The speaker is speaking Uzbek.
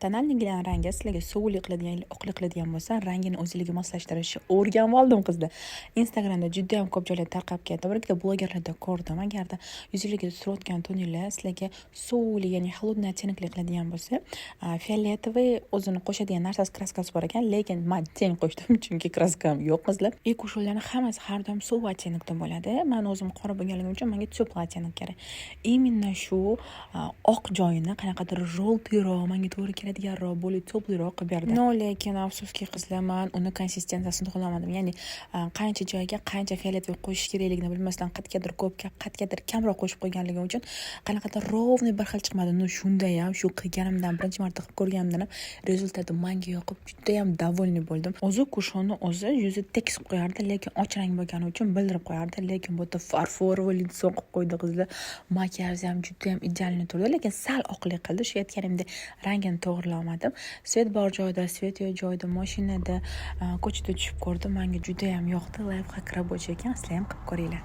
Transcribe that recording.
tonalnigidan rangi sizlarga suvli qiladigan, oqli qiladigan bo'lsa, rangini o'ziligiga moslashtirishni o'rganib oldim qizlar. Instagramda juda ham ko'p joylarda tarqab ketdi. Bir ikkita blogerlarda ko'rdim. Agarda yuzingizni surayotgan toninglar sizlarga suvli, ya'ni холодный оттенкli qiladigan bo'lsa, fioletoviy o'zini qo'shadigan narsasi kraskasi bor ekan, lekin men teng qo'shdim chunki kraskam yo'q qizlar. Kushollarni hammasi har doim suv оттенкda bo'ladi. Men o'zim qora bo'lganligim uchun menga teplый оттенок kerak. Именно shu oq joyini qanaqadir желтыйroq, menga to'g'ri keladiganroq, bo'lib teplıyroq qilib berdi. No, lekin afsuski qizlar, men uni konsistensiyasini qo'llamadim. Ya'ni qancha joyga qancha fioletoviy qo'shish kerakligini bilmasdan qatgadir ko'pga, qatgadir kamroq qo'shib qo'yganligim uchun qanaqadir rovniy bir xil chiqmadi. No, shunda ham shu qilganimdan birinchi marta qilib ko'rganimdan ham rezultati menga yoqib, juda ham довольный bo'ldim. O'zi kushonni o'zi yuzi tekis qilib qo'yardi, lekin och rang bo'lgani uchun bildirib qo'yardi, lekin bu yerda farforovoy litson qilib qo'ydi qizlar. Makiyaji ham juda ham idealniy turdi, lekin sal oqlik qildi. Shu aytganimdek rangini to'g'rilamadim. Svet bor joyda, svet yo'q joyda, mashinada, ko'chada tushib ko'rdim. Menga juda ham yoqdi. Lifehack rabochiy ekan, sizlar ham qilib ko'ringlar.